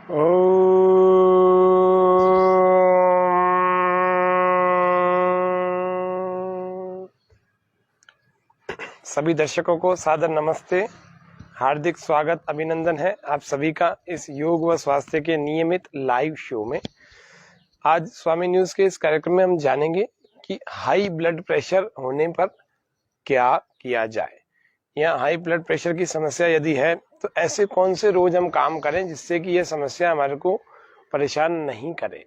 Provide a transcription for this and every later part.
सभी दर्शकों को सादर नमस्ते, हार्दिक स्वागत अभिनंदन है आप सभी का इस योग व स्वास्थ्य के नियमित लाइव शो में। आज स्वामी न्यूज के इस कार्यक्रम में हम जानेंगे कि हाई ब्लड प्रेशर होने पर क्या किया जाए, या हाई ब्लड प्रेशर की समस्या यदि है तो ऐसे कौन से रोज हम काम करें जिससे कि यह समस्या हमारे को परेशान नहीं करे।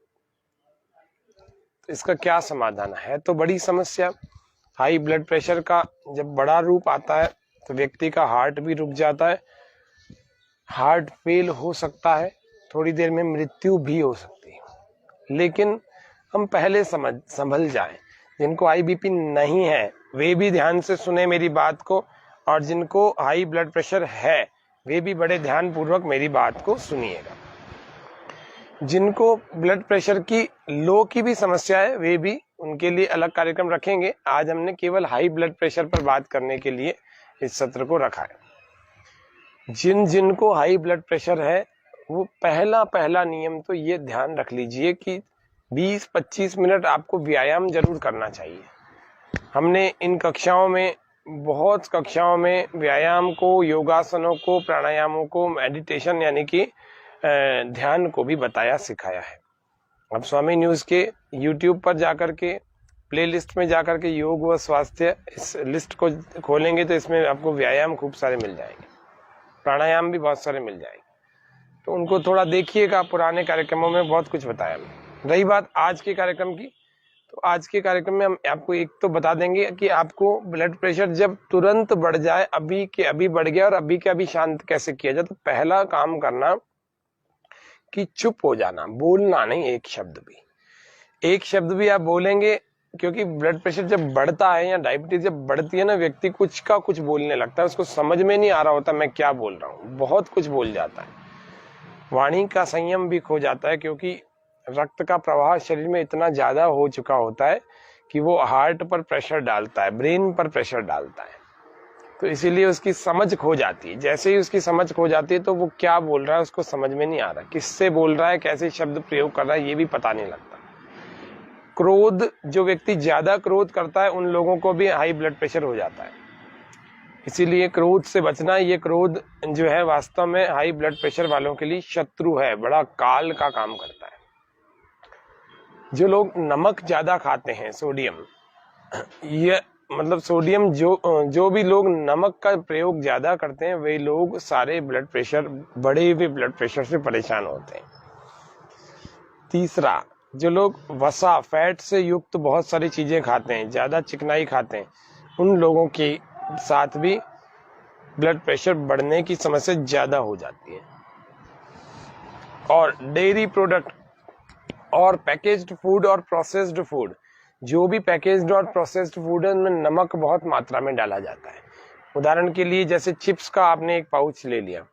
तो इसका क्या समाधान है? तो बड़ी समस्या हाई ब्लड प्रेशर का जब बड़ा रूप आता है तो व्यक्ति का हार्ट भी रुक जाता है, हार्ट फेल हो सकता है, थोड़ी देर में मृत्यु भी हो सकती है। लेकिन हम पहले संभल जाएं। जिनको हाई बीपी नहीं है वे भी ध्यान से सुने मेरी बात को, और जिनको हाई ब्लड प्रेशर है वे भी बड़े ध्यान पूर्वक मेरी बात को सुनिएगा। जिनको ब्लड प्रेशर की लो की भी समस्या है वे भी, उनके लिए अलग कार्यक्रम रखेंगे। आज हमने केवल हाई ब्लड प्रेशर पर बात करने के लिए इस सत्र को रखा है। जिनको हाई ब्लड प्रेशर है वो पहला नियम तो ये ध्यान रख लीजिए कि 20-25 मिनट आपको व्यायाम जरूर करना चाहिए। हमने इन बहुत कक्षाओं में व्यायाम को, योगासनों को, प्राणायामों को, मेडिटेशन यानी कि ध्यान को भी बताया सिखाया है। अब स्वामी न्यूज के YouTube पर जाकर के प्लेलिस्ट में जाकर के योग व स्वास्थ्य इस लिस्ट को खोलेंगे तो इसमें आपको व्यायाम खूब सारे मिल जाएंगे, प्राणायाम भी बहुत सारे मिल जाएंगे, तो उनको थोड़ा देखिएगा। पुराने कार्यक्रमों में बहुत कुछ बताया हमने। रही बात आज के कार्यक्रम की, तो आज के कार्यक्रम में हम आपको एक तो बता देंगे कि आपको ब्लड प्रेशर जब तुरंत बढ़ जाए, अभी के अभी बढ़ गया और अभी के अभी शांत कैसे किया जाए। तो पहला काम करना कि चुप हो जाना, बोलना नहीं एक शब्द भी आप बोलेंगे, क्योंकि ब्लड प्रेशर जब बढ़ता है या डायबिटीज जब बढ़ती है ना, व्यक्ति कुछ का कुछ बोलने लगता है, उसको समझ में नहीं आ रहा होता मैं क्या बोल रहा हूँ, बहुत कुछ बोल जाता है। वाणी का संयम भी खो जाता है, क्योंकि रक्त का प्रवाह शरीर में इतना ज्यादा हो चुका होता है कि वो हार्ट पर प्रेशर डालता है, ब्रेन पर प्रेशर डालता है। तो इसीलिए उसकी समझ खो जाती है। जैसे ही उसकी समझ खो जाती है तो वो क्या बोल रहा है उसको समझ में नहीं आ रहा, किससे बोल रहा है, कैसे शब्द प्रयोग कर रहा है, ये भी पता नहीं लगता। क्रोध, जो व्यक्ति ज्यादा क्रोध करता है उन लोगों को भी हाई ब्लड प्रेशर हो जाता है। इसीलिए क्रोध से बचना, ये क्रोध जो है वास्तव में हाई ब्लड प्रेशर वालों के लिए शत्रु है, बड़ा काल का काम करता है। जो लोग नमक ज्यादा खाते हैं, सोडियम, ये मतलब सोडियम, जो भी लोग नमक का प्रयोग ज्यादा करते हैं वे लोग सारे बढ़े हुए ब्लड प्रेशर से परेशान होते हैं। तीसरा, जो लोग वसा, फैट से युक्त बहुत सारी चीजें खाते हैं, ज्यादा चिकनाई खाते हैं, उन लोगों के साथ भी ब्लड प्रेशर बढ़ने की समस्या ज्यादा हो जाती है। और डेयरी प्रोडक्ट और पैकेज्ड फूड और प्रोसेस्ड फूड, जो भी पैकेज्ड और प्रोसेस्ड फूड है उनमें नमक बहुत मात्रा में डाला जाता है। उदाहरण के लिए जैसे चिप्स का आपने एक पाउच ले लिया,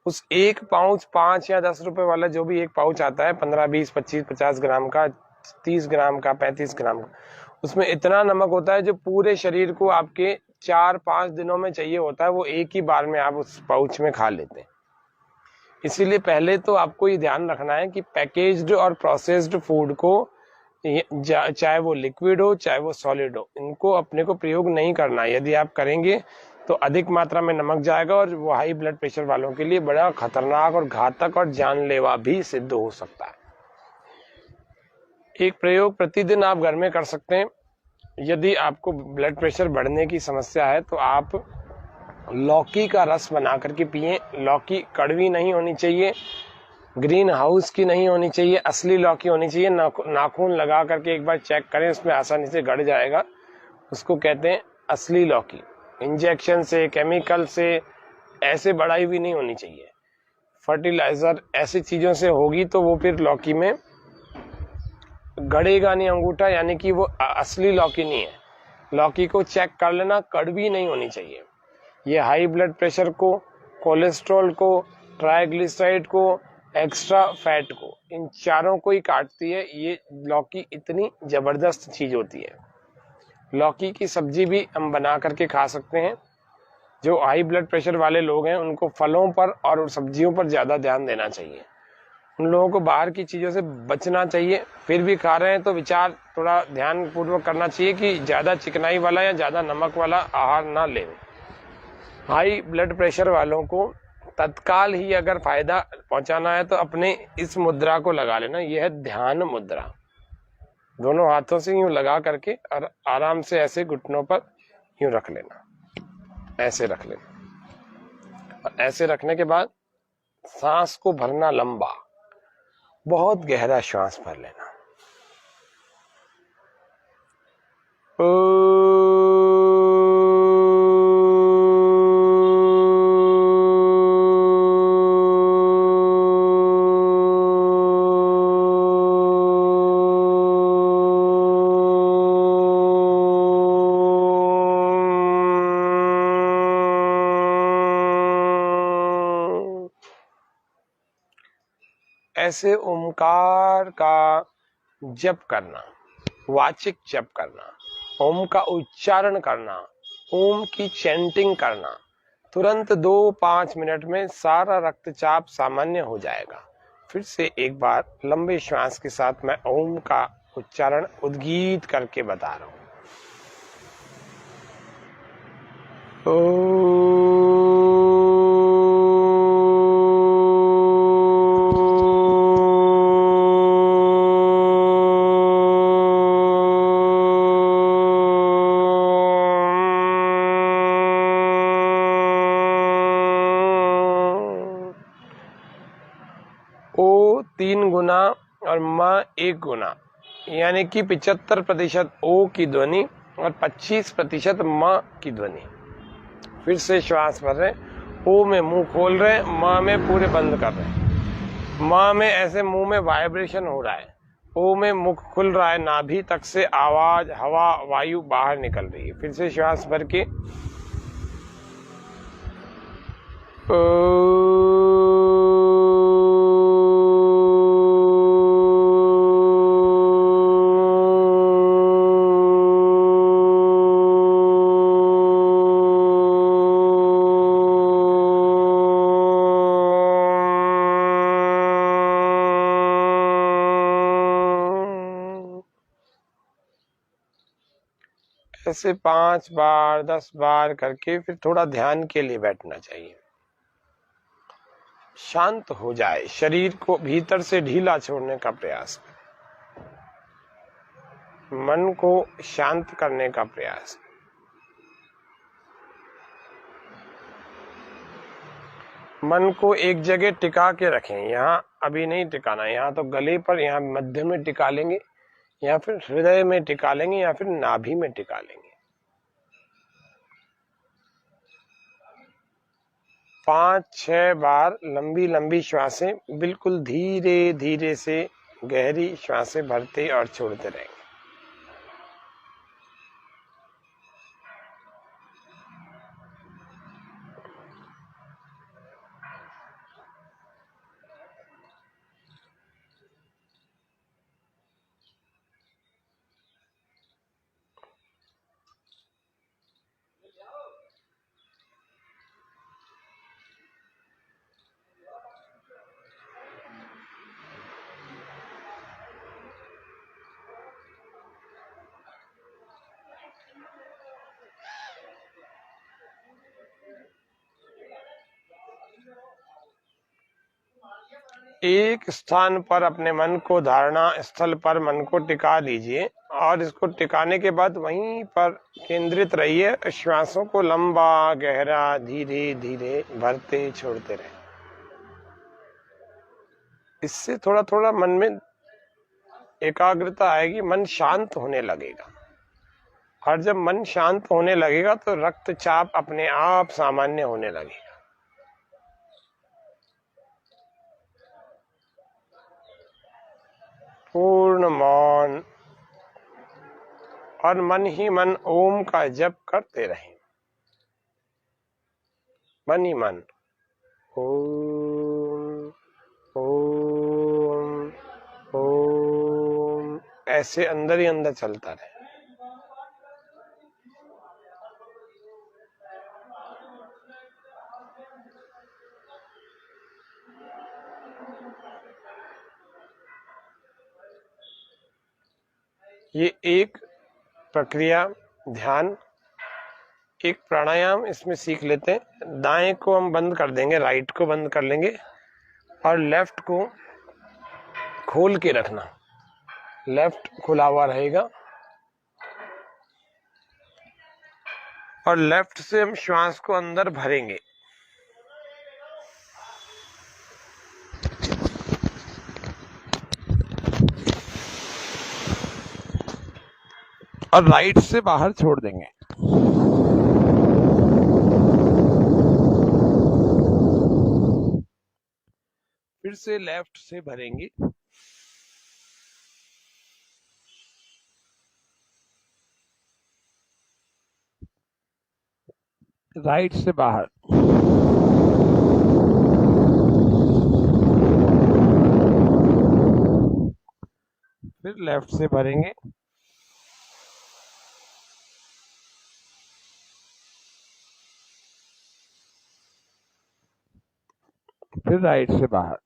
उस एक पाउच 5 या 10 रुपए वाला जो भी एक पाउच आता है, 15, 20, 25, 50 ग्राम का, 30 ग्राम का, 35 ग्राम का, उसमें इतना नमक होता है जो पूरे शरीर को आपके 4-5 दिनों में चाहिए होता है, वो एक ही बार में आप उस पाउच में खा लेते हैं। इसीलिए पहले तो आपको ये ध्यान रखना है कि पैकेज्ड और प्रोसेस्ड फूड को, चाहे वो लिक्विड हो चाहे वो सॉलिड हो, इनको अपने को प्रयोग नहीं करना है। यदि आप करेंगे तो अधिक मात्रा में नमक जाएगा और वो हाई ब्लड प्रेशर वालों के लिए बड़ा खतरनाक और घातक और जानलेवा भी सिद्ध हो सकता है। एक प्रयोग प्रतिदिन आप घर में कर सकते हैं। यदि आपको ब्लड प्रेशर बढ़ने की समस्या है तो आप लौकी का रस बना करके पिए। लौकी कड़वी नहीं होनी चाहिए, ग्रीन हाउस की नहीं होनी चाहिए, असली लौकी होनी चाहिए। नाखून लगा करके एक बार चेक करें, उसमें आसानी से गड़ जाएगा। उसको कहते हैं असली लौकी। इंजेक्शन से, केमिकल से ऐसे बढ़ाई हुई नहीं होनी चाहिए। फर्टिलाइजर ऐसी चीजों से होगी तो वो फिर लौकी में गड़ेगा नहीं अंगूठा, यानी कि वो असली लौकी नहीं है। लौकी को चेक कर लेना, कड़वी नहीं होनी चाहिए। ये हाई ब्लड प्रेशर को, कोलेस्ट्रॉल को, ट्राइग्लिसराइड को, एक्स्ट्रा फैट को, इन चारों को ही काटती है। ये लौकी इतनी जबरदस्त चीज होती है। लौकी की सब्जी भी हम बना करके खा सकते हैं। जो हाई ब्लड प्रेशर वाले लोग हैं उनको फलों पर और सब्जियों पर ज्यादा ध्यान देना चाहिए। उन लोगों को बाहर की चीजों से बचना चाहिए। फिर भी खा रहे हैं तो विचार थोड़ा ध्यान पूर्वक करना चाहिए कि ज्यादा चिकनाई वाला या ज्यादा नमक वाला आहार ना लें। हाई ब्लड प्रेशर वालों को तत्काल ही अगर फायदा पहुंचाना है तो अपने इस मुद्रा को लगा लेना, यह है ध्यान मुद्रा। दोनों हाथों से यूं लगा करके और आराम से ऐसे घुटनों पर यूं रख लेना, ऐसे रख लेना। और ऐसे रखने के बाद सांस को भरना लंबा, बहुत गहरा श्वास भर लेना। ऐसे ओमकार का जप करना, वाचिक जप करना, ओम का उच्चारण करना, ओम की चैंटिंग करना, तुरंत 2-5 मिनट में सारा रक्तचाप सामान्य हो जाएगा। फिर से एक बार लंबे श्वास के साथ मैं ओम का उच्चारण उद्गीत करके बता रहा हूं। ओ 3 गुना और म 1 गुना, यानी कि 75% ओ की ध्वनि और 25% म की ध्वनि। फिर से श्वास भर रहे, ओ में मुंह खोल रहे, म में पूरे बंद कर रहे। म में ऐसे मुंह में वाइब्रेशन हो रहा है, ओ में मुख खुल रहा है, नाभि तक से आवाज, हवा, वायु बाहर निकल रही है। फिर से श्वास भर के ऐसे 5 बार 10 बार करके फिर थोड़ा ध्यान के लिए बैठना चाहिए। शांत हो जाए, शरीर को भीतर से ढीला छोड़ने का प्रयास, मन को शांत करने का प्रयास। मन को एक जगह टिका के रखें, यहाँ अभी नहीं टिकाना, यहाँ तो गले पर, यहाँ मध्य में टिका लेंगे, या फिर हृदय में टिका लेंगे, या फिर नाभि में टिका लेंगे। 5-6 बार लंबी लंबी श्वासें, बिल्कुल धीरे धीरे से गहरी श्वासें भरते और छोड़ते रहेंगे। एक स्थान पर अपने मन को, धारणा स्थल पर मन को टिका लीजिए और इसको टिकाने के बाद वहीं पर केंद्रित रहिए। श्वासों को लंबा गहरा धीरे धीरे भरते छोड़ते रहें। इससे थोड़ा थोड़ा मन में एकाग्रता आएगी, मन शांत होने लगेगा। और जब मन शांत होने लगेगा तो रक्तचाप अपने आप सामान्य होने लगेगा। पूर्ण मौन और मन ही मन ओम का जप करते रहें। मन ही मन ओम ओम ओम ऐसे अंदर ही अंदर चलता रहे। ये एक प्रक्रिया, ध्यान, एक प्राणायाम इसमें सीख लेते हैं। दाएं को हम बंद कर देंगे, राइट को बंद कर लेंगे और लेफ्ट को खोल के रखना, लेफ्ट खुला हुआ रहेगा और लेफ्ट से हम श्वास को अंदर भरेंगे। और राइट से बाहर छोड़ देंगे। फिर से लेफ्ट से भरेंगे, राइट से बाहर, फिर लेफ्ट से भरेंगे, फिर राइट से बाहर,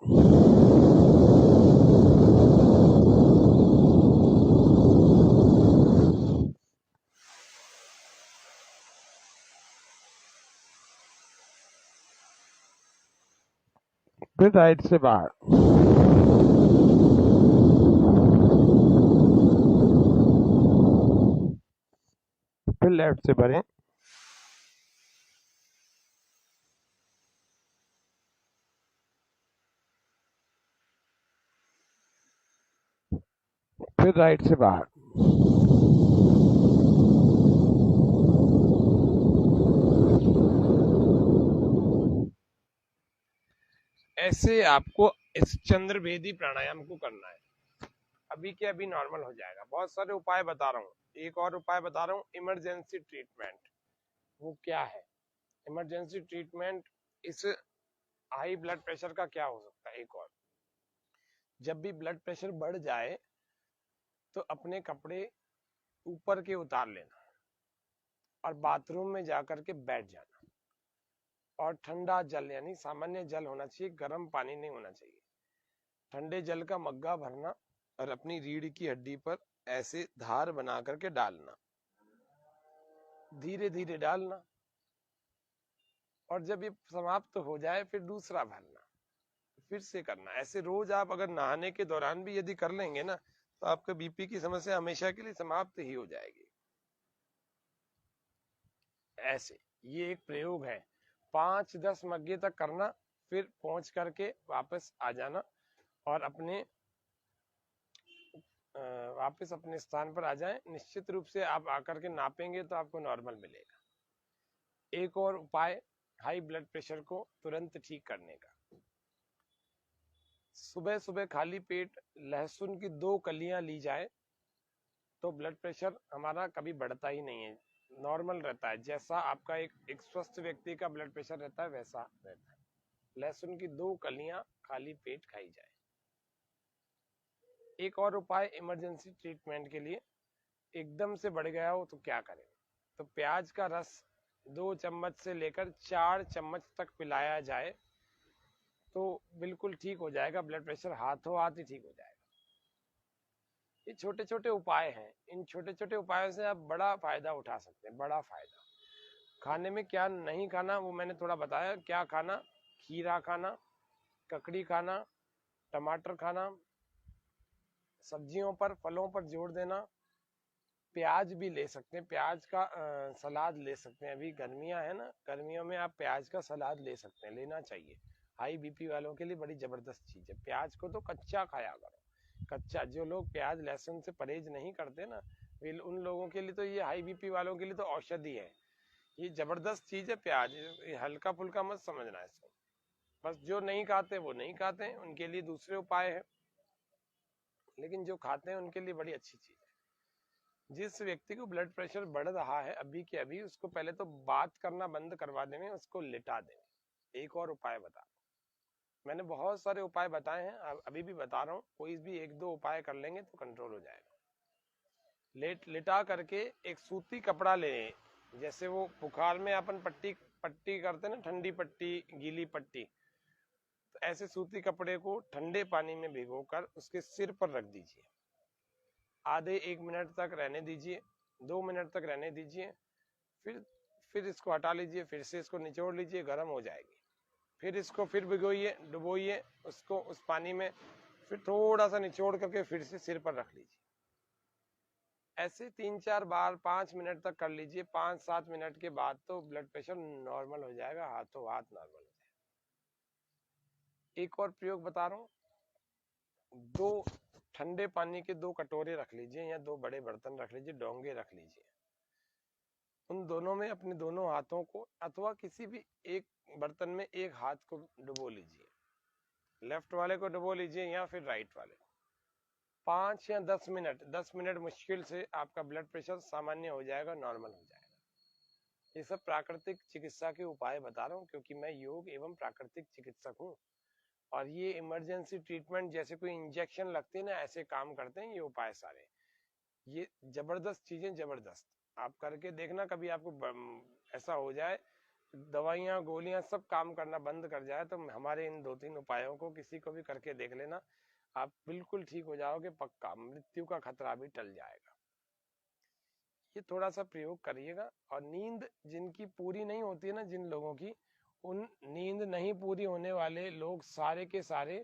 फिर राइट से बाहर, फिर लेफ्ट से भरें, फिर राइट से बाहर। ऐसे आपको इस चंद्रभेदी प्राणायाम को करना है। अभी के अभी नॉर्मल हो जाएगा। बहुत सारे उपाय बता रहा हूँ, एक और उपाय बता रहा हूँ, इमरजेंसी ट्रीटमेंट। वो क्या है इमरजेंसी ट्रीटमेंट? इस हाई ब्लड प्रेशर का क्या हो सकता है? एक और, जब भी ब्लड प्रेशर बढ़ जाए तो अपने कपड़े ऊपर के उतार लेना और बाथरूम में जाकर के बैठ जाना और ठंडा जल, यानी सामान्य जल होना चाहिए, गर्म पानी नहीं होना चाहिए। ठंडे जल का मग्गा भरना और अपनी रीढ़ की हड्डी पर ऐसे धार बना करके डालना, धीरे धीरे डालना, और जब ये समाप्त हो जाए फिर दूसरा भरना, फिर से करना। ऐसे रोज आप अगर नहाने के दौरान भी यदि कर लेंगे ना, तो आपका बीपी की समस्या हमेशा के लिए समाप्त ही हो जाएगी। ऐसे ये एक प्रयोग है, 5-10 मग्गे तक करना, फिर पहुंच करके वापस आ जाना और वापस अपने स्थान पर आ जाएं। निश्चित रूप से आप आकर के नापेंगे तो आपको नॉर्मल मिलेगा। एक और उपाय हाई ब्लड प्रेशर को तुरंत ठीक करने का, सुबह सुबह खाली पेट लहसुन की 2 कलियां ली जाए तो ब्लड प्रेशर हमारा कभी बढ़ता ही नहीं है, नॉर्मल रहता है। जैसा आपका एक स्वस्थ व्यक्ति का ब्लड प्रेशर रहता है वैसा रहता है। लहसुन की 2 कलियां खाली पेट खाई जाए। एक और उपाय इमरजेंसी ट्रीटमेंट के लिए, एकदम से बढ़ गया हो तो क्या करें? तो प्याज का रस 2 चम्मच से लेकर 4 चम्मच तक पिलाया जाए तो बिल्कुल ठीक हो जाएगा ब्लड प्रेशर, हाथों हाथ ही ठीक हो जाएगा। ये छोटे छोटे उपाय हैं, इन छोटे छोटे उपायों से आप बड़ा फायदा उठा सकते हैं, बड़ा फायदा। खाने में क्या नहीं खाना वो मैंने थोड़ा बताया। क्या खाना? खीरा खाना, ककड़ी खाना, टमाटर खाना, सब्जियों पर फलों पर जोर देना, प्याज भी ले सकते हैं, प्याज का सलाद ले सकते हैं। अभी गर्मियां है ना, गर्मियों में आप प्याज का सलाद ले सकते हैं, लेना चाहिए। हाई बीपी वालों के लिए बड़ी जबरदस्त चीज है। प्याज को तो कच्चा खाया करो, कच्चा। जो लोग प्याज लहसुन से परहेज नहीं करते ना, उन लोगों के लिए तो ये हाई बीपी वालों के लिए तो औषधि है। ये जबरदस्त चीज है प्याज, ये हल्का फुल्का मत समझना इसको। बस जो नहीं खाते वो नहीं खाते हैं, उनके लिए दूसरे उपाय है, लेकिन जो खाते हैं उनके लिए बड़ी अच्छी चीज है। जिस व्यक्ति को ब्लड प्रेशर बढ़ रहा है अभी के अभी, उसको पहले तो बात करना बंद करवा देंगे, उसको लिटा देंगे। एक और उपाय बता, मैंने बहुत सारे उपाय बताए हैं, अभी भी बता रहा हूँ, कोई भी 1-2 उपाय कर लेंगे तो कंट्रोल हो जाएगा। लिटा करके एक सूती कपड़ा ले, जैसे वो बुखार में अपन पट्टी पट्टी करते हैं ना, ठंडी पट्टी, गीली पट्टी, तो ऐसे सूती कपड़े को ठंडे पानी में भिगोकर उसके सिर पर रख दीजिए आधे 1 मिनट तक रहने दीजिए, 2 मिनट तक रहने दीजिए, फिर इसको हटा लीजिए, फिर से इसको निचोड़ लीजिए, गर्म हो जाएगी। फिर इसको फिर भिगोइए, डुबोइए उसको उस पानी में, फिर थोड़ा सा निचोड़ करके फिर से सिर पर रख लीजिए। ऐसे 3-4 बार 5 मिनट तक कर लीजिए। 5-7 मिनट के बाद तो ब्लड प्रेशर नॉर्मल हो जाएगा, हाथों हाथ नॉर्मल हो जाएगा। एक और प्रयोग बता रहा हूँ, 2 ठंडे पानी के 2 कटोरे रख लीजिए या 2 बड़े बर्तन रख लीजिए, डोंगे रख लीजिए। उन दोनों में अपने दोनों हाथों को अथवा किसी भी एक बर्तन में एक हाथ को डुबो लीजिए, लेफ्ट वाले को डुबो लीजिए या फिर राइट वाले को। 5 या 10 मिनट मुश्किल से आपका ब्लड प्रेशर सामान्य हो जाएगा, नॉर्मल हो जाएगा। ये सब प्राकृतिक चिकित्सा के उपाय बता रहा हूँ, क्योंकि मैं योग एवं प्राकृतिक चिकित्सक हूँ। और ये इमरजेंसी ट्रीटमेंट जैसे कोई इंजेक्शन लगते हैं ना, ऐसे काम करते हैं ये उपाय सारे। ये जबरदस्त चीजें, जबरदस्त। आप करके देखना, कभी आपको ऐसा हो जाए दवाइयाँ गोलियां सब काम करना बंद कर जाए, तो हमारे इन 2-3 उपायों को किसी को भी करके देख लेना, आप बिल्कुल ठीक हो जाओगे, पक्का। मृत्यु का खतरा भी टल जाएगा। ये थोड़ा सा प्रयोग करिएगा। और नींद जिनकी पूरी नहीं होती है ना, जिन लोगों की, उन नींद नहीं पूरी होने वाले लोग सारे के सारे,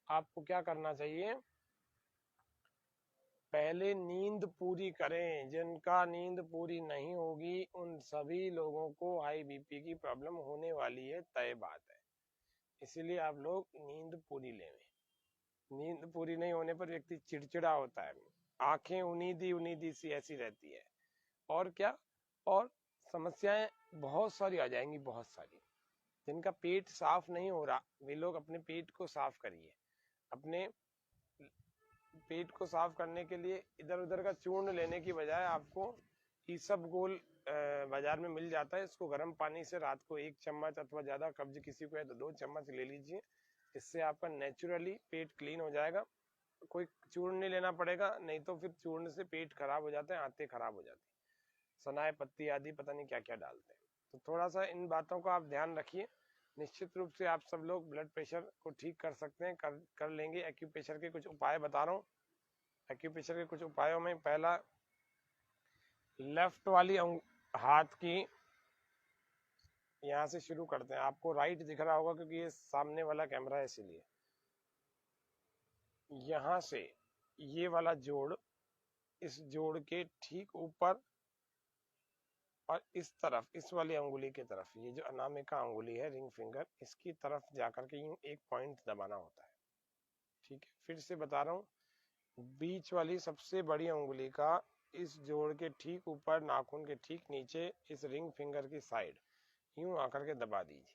आपको क्या करना चाहिए, पहले नींद पूरी करें। जिनका नींद पूरी नहीं होगी उन सभी लोगों को हाई बीपी की प्रॉब्लम होने वाली है, तय बात है। इसीलिए आप लोग नींद पूरी लें। नींद पूरी नहीं होने पर व्यक्ति चिड़चिड़ा होता है, आंखें उनीदी सी ऐसी रहती है, और क्या, और समस्याएं बहुत सारी आ जाएंगी, बहुत सारी। जिनका पेट साफ नहीं हो रहा, वे लोग अपने पेट को साफ करिए। अपने पेट को साफ करने के लिए इधर उधर का चूर्ण लेने की बजाय आपको ईसबगोल बाजार में मिल जाता है। इसको गर्म पानी से रात को 1 चम्मच, अथवा ज्यादा कब्ज किसी को है तो 2 चम्मच ले लीजिए। इससे आपका नेचुरली पेट क्लीन हो जाएगा। कोई चूर्ण नहीं लेना पड़ेगा, नहीं तो फिर चूर्ण से पेट खराब हो जाते हैं, आंतें खराब हो जाती है, सनाए पत्ती आदि पता नहीं क्या क्या डालते हैं। तो थोड़ा सा इन बातों का आप ध्यान रखिए। निश्चित रूप से आप सब लोग ब्लड प्रेशर को ठीक कर सकते हैं, कर लेंगे। एक्यूप्रेशर के कुछ उपाय बता रहा हूँ। एक्यूप्रेशर के कुछ उपायों में पहला, लेफ्ट वाली हाथ की, यहां से शुरू करते हैं। आपको राइट दिख रहा होगा क्योंकि ये सामने वाला कैमरा है, इसीलिए। यहां से ये वाला जोड़, इस जोड़ के ठीक ऊपर, और इस तरफ, इस वाली अंगुली की तरफ, ये जो अनामिका अंगुली है, रिंग फिंगर, इसकी तरफ जाकर के यूं एक पॉइंट दबाना होता है। ठीक है, फिर से बता रहा हूँ, बीच वाली सबसे बड़ी अंगुली का इस जोड़ के ठीक ऊपर, नाखून के ठीक नीचे, इस रिंग फिंगर की साइड यूं आकर के दबा दीजिए।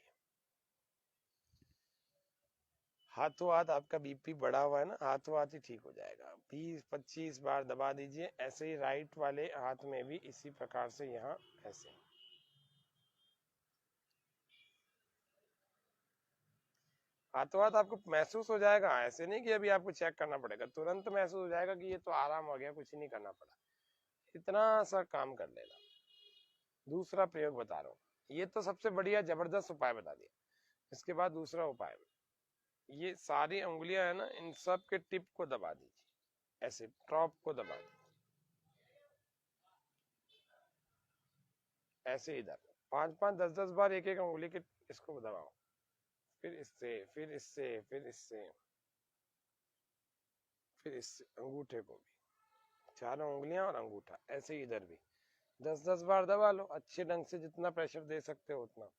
हाथों हाथ आपका बीपी बढ़ा हुआ है ना, हाथों हाथ ही ठीक हो जाएगा। 20-25 बार दबा दीजिए। ऐसे ही राइट वाले हाथ में भी इसी प्रकार से, यहाँ ऐसे। हाथों हाथ आपको महसूस हो जाएगा, ऐसे नहीं कि अभी आपको चेक करना पड़ेगा, तुरंत महसूस हो जाएगा कि ये तो आराम हो गया, कुछ ही नहीं करना पड़ा। इतना सा काम कर लेना। दूसरा प्रयोग बता रहा हूँ, ये तो सबसे बढ़िया जबरदस्त उपाय बता दिया। इसके बाद दूसरा उपाय, ये सारी उंगलियां है ना, इन सब के टिप को दबा दीजिए, ऐसे टॉप को दबा दीजिए, ऐसे इधर 5-5, 10-10 बार एक एक उंगली के इसको दबाओ। फिर इससे, फिर इससे, फिर इससे, फिर इससे, अंगूठे को भी, चारों उंगलियां और अंगूठा, ऐसे ही इधर भी 10-10 बार दबा लो, अच्छे ढंग से जितना प्रेशर दे सकते हो उतना।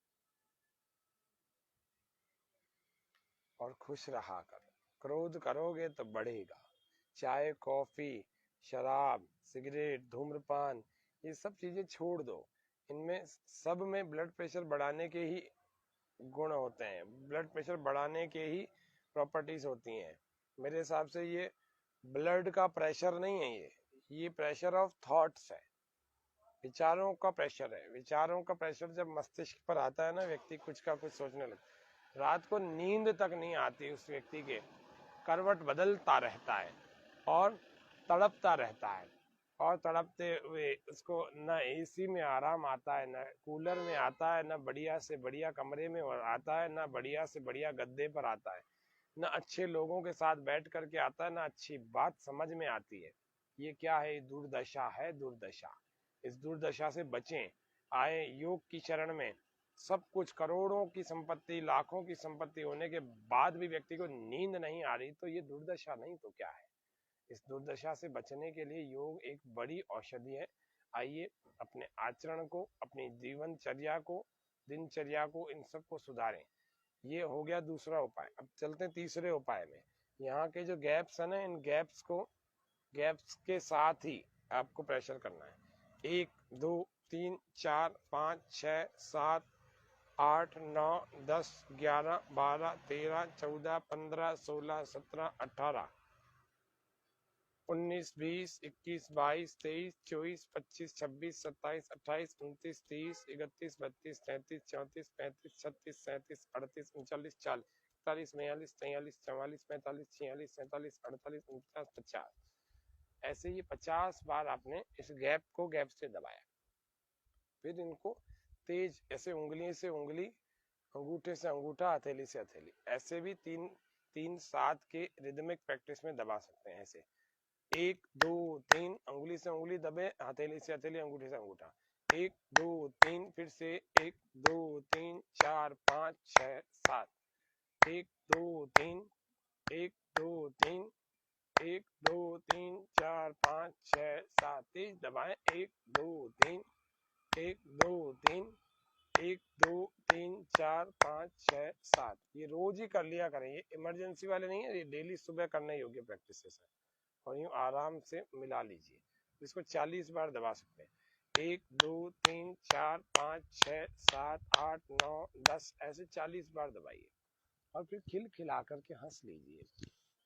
और खुश रहा करो। क्रोध करोगे तो बढ़ेगा। चाय, कॉफी, शराब, सिगरेट, धूम्रपान, ये सब चीजें छोड़ दो। इनमें सब में ब्लड प्रेशर बढ़ाने के ही गुण होते हैं, ब्लड प्रेशर बढ़ाने के ही प्रॉपर्टीज होती हैं। मेरे हिसाब से ये ब्लड का प्रेशर नहीं है, ये प्रेशर ऑफ थॉट्स है, विचारों का प्रेशर है। विचारों का प्रेशर जब मस्तिष्क पर आता है ना, व्यक्ति कुछ का कुछ सोचने लगता, रात को नींद तक नहीं आती उस व्यक्ति के, करवट बदलता रहता है और तड़पता रहता है। और तड़पते हुए उसको न एसी में आराम आता है, न कूलर में आता है, न बढ़िया से बढ़िया कमरे में आता है, न बढ़िया से बढ़िया गद्दे पर आता है, न अच्छे लोगों के साथ बैठ करके आता है, न अच्छी बात समझ में आती है। ये क्या है? दुर्दशा है, दुर्दशा। इस दुर्दशा से बचें। आए योग की शरण में। सब कुछ, करोड़ों की संपत्ति, लाखों की संपत्ति होने के बाद भी व्यक्ति को नींद नहीं आ रही, तो ये दुर्दशा नहीं तो क्या है? इस दुर्दशा से बचने के लिए योग एक बड़ी औषधि है। आइए अपने आचरण को, अपनी जीवनचर्या को, दिनचर्या को, इन सब को सुधारें। ये हो गया दूसरा उपाय। अब चलते हैं तीसरे उपाय में। यहाँ के जो गैप्स है ना, इन गैप्स के साथ ही आपको प्रेशर करना है। 1 2 3 4 5 6 7 8 9 10 11 12 13 14 15 16 17 18 19 20 21 22 23 24 25 26 27 28 29 30 31 32 33 34 35 36 37 38 39 40 41 42 43 44 45 46 47 48 49 50। ऐसे ही 50 बार आपने इस गैप से दबाया। फिर इनको तेज, ऐसे उंगली से उंगली, अंगूठे से अंगूठा, हथेली से हथेली, ऐसे भी 3-3-7 के रिदमिक प्रैक्टिस में दबा सकते हैं। ऐसे 1 2 3 अंगुली से उंगली दबे, हथेली से हथेली, अंगूठे से अंगूठा। 1 2 3 फिर से 1 2 3 4 5 6 7। 1 2 3 1 2 3 1 2 3 4 5 6 7। तेज दबाएं। 1 2 3 1 2 3 1 2 3 4 5 6 7। ये रोज ही कर लिया करें, ये इमरजेंसी वाले नहीं है, ये डेली सुबह करने योग्य प्रैक्टिस है। और यूं आराम से मिला लीजिए। इसको 40 बार दबा सकते हैं। 1 2 3 4 5 6 7 8 9 10 ऐसे 40 बार दबाइए। और फिर खिलखिला करके हंस लीजिए।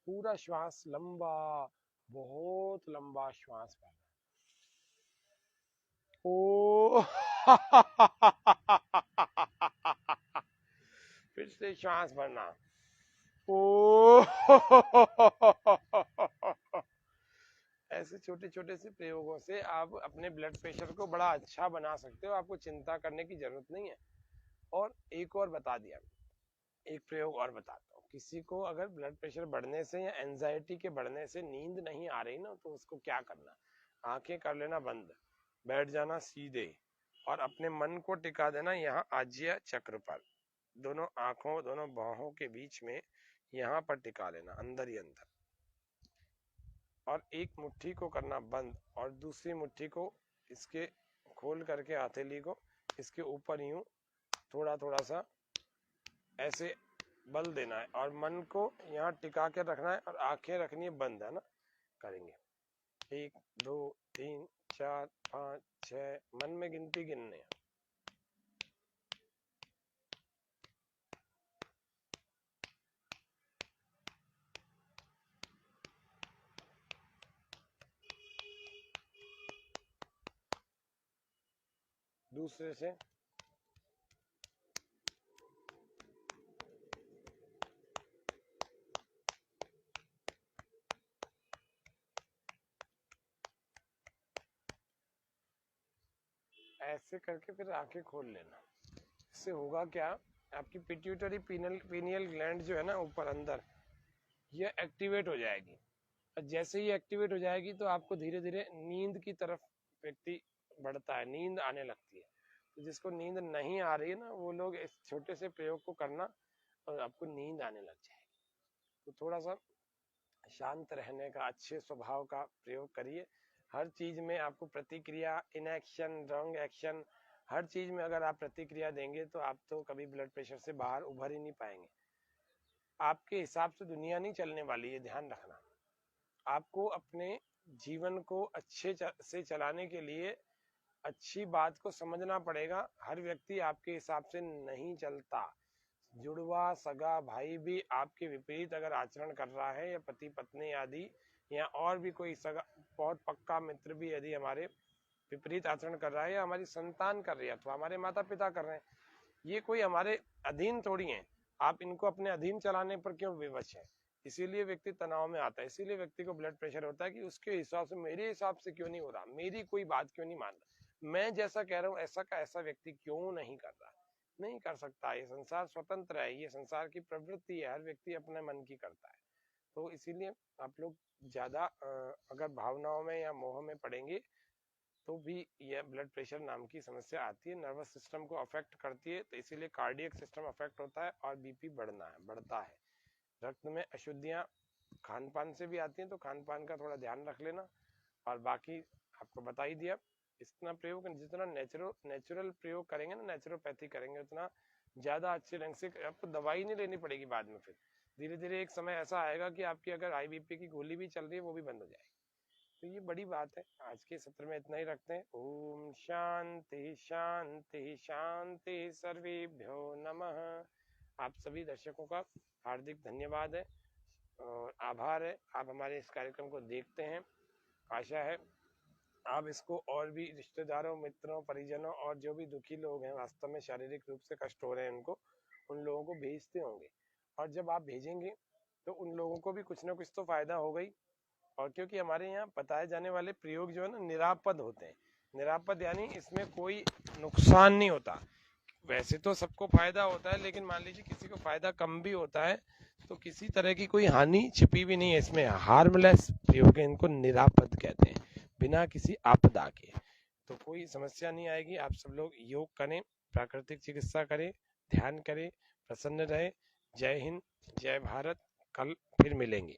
पूरा श्वास लंबा, बहुत लंबा श्वास भरना। ओ फिर से श्वास भरना। ओ ऐसे छोटे छोटे से प्रयोगों से आप अपने ब्लड प्रेशर को बड़ा अच्छा बना सकते हो। आपको चिंता करने की जरूरत नहीं है। और एक और बता दिया, एक प्रयोग और बताता हूँ। किसी को अगर ब्लड प्रेशर बढ़ने से या एंजाइटी के बढ़ने से नींद नहीं आ रही ना, तो उसको क्या करना? आंखें कर लेना बंद, बैठ जाना सीधे और अपने मन को टिका देना यहाँ आज्य चक्र पर। दोनों आंखों, दोनों बाहों के बीच में यहाँ पर टिका लेना, अंदर ही अंदर। और एक मुट्ठी को करना बंद और दूसरी मुट्ठी को इसके खोल करके हथेली को इसके ऊपर यूं थोड़ा थोड़ा सा ऐसे बल देना है और मन को यहाँ टिका के रखना है और आंखें रखनी है बंद, है ना? करेंगे 1 2 3 4 5 6, मन में गिनती गिनने हैं। दूसरे से ऐसे करके फिर आंखें खोल लेना। इससे होगा क्या? आपकी पिट्यूटरी पीनियल ग्लैंड जो है ना ऊपर अंदर, ये एक्टिवेट हो जाएगी। और जैसे ही एक्टिवेट हो जाएगी तो आपको धीरे धीरे नींद की तरफ व्यक्ति बढ़ता है, नींद आने लगती है। तो जिसको नींद नहीं आ रही है ना, वो लोग इस छोटे से प्रयोग को करना और आपको नींद आने लग जाएगी। तो थोड़ा सा शांत रहने का, अच्छे स्वभाव का प्रयोग करिए। हर चीज में आपको प्रतिक्रिया, इनएक्शन, रॉन्ग एक्शन, हर चीज में अगर आप प्रतिक्रिया देंगे तो आप तो कभी ब्लड प्रेशर से बाहर उभर ही नहीं पाएंगे। आपके हिसाब से दुनिया नहीं चलने वाली, ये ध्यान रखना। आपको अपने जीवन को अच्छे से चलाने के लिए अच्छी बात को समझना पड़ेगा। हर व्यक्ति आपके हिसाब से नहीं चलता। जुड़वा सगा भाई भी आपके विपरीत अगर आचरण कर रहा है, या पति पत्नी आदि, या और भी कोई सगा बहुत पक्का मित्र भी यदि हमारे विपरीत आचरण कर रहा है, या हमारी संतान कर रही है अथवा हमारे माता पिता कर रहे हैं, ये कोई हमारे अधीन थोड़ी है। आप इनको अपने अधीन चलाने पर क्यों विवश है? इसीलिए व्यक्ति तनाव में आता है, इसीलिए व्यक्ति को ब्लड प्रेशर होता है कि उसके हिसाब से, मेरे हिसाब से क्यों नहीं हो रहा, मेरी कोई बात क्यों नहीं मान रहा, मैं जैसा कह रहा हूँ ऐसा का ऐसा व्यक्ति क्यों नहीं कर रहा। नहीं कर सकता। ये संसार स्वतंत्र है, ये संसार की प्रवृत्ति है, हर व्यक्ति अपने मन की करता है। तो इसीलिए आप लोग ज़्यादा अगर भावनाओं में या मोह में पड़ेंगे तो भी यह ब्लड प्रेशर नाम की समस्या आती है, नर्वस सिस्टम को अफेक्ट करती है, तो इसीलिए कार्डियक सिस्टम अफेक्ट होता है और बीपी बढ़ता है। रक्त में अशुद्धियां खान पान से भी आती हैं, तो खान पान का थोड़ा ध्यान रख लेना। और बाकी आपको बता ही दिया, इतना प्रयोग जितना नेचुरल प्रयोग करेंगे ना, नेचुरोपैथी करेंगे, उतना ज्यादा अच्छे ढंग से आपको दवाई नहीं लेनी पड़ेगी बाद में। फिर धीरे धीरे एक समय ऐसा आएगा कि आपकी अगर हाई बीपी की गोली भी चल रही है वो भी बंद हो जाएगी। तो ये बड़ी बात है। आज के सत्र में इतना ही रखते हैं। ओम शांति शांति शांति, सर्वेभ्यो नमः। आप सभी दर्शकों का हार्दिक धन्यवाद है और आभार है, आप हमारे इस कार्यक्रम को देखते हैं। आशा है आप इसको और भी रिश्तेदारों, मित्रों, परिजनों और जो भी दुखी लोग हैं, वास्तव में शारीरिक रूप से कष्ट हो रहे हैं उनको, उन लोगों को भेजते होंगे। और जब आप भेजेंगे तो उन लोगों को भी कुछ ना कुछ तो फायदा होगा ही। और क्योंकि हमारे यहाँ बताए जाने वाले प्रयोग जो है ना, निरापद होते हैं। निरापद यानी इसमें कोई नुकसान नहीं होता। वैसे तो सबको फायदा होता है, लेकिन मान लीजिए किसी को फायदा कम भी होता है तो किसी तरह की कोई हानि छिपी भी नहीं है इसमें। हार्मलेस प्रयोग है, इनको निरापद कहते हैं, बिना किसी आपदा के। तो कोई समस्या नहीं आएगी। आप सब लोग योग करें, प्राकृतिक चिकित्सा करें, ध्यान करें, प्रसन्न रहे। जय हिंद, जय भारत। कल फिर मिलेंगे।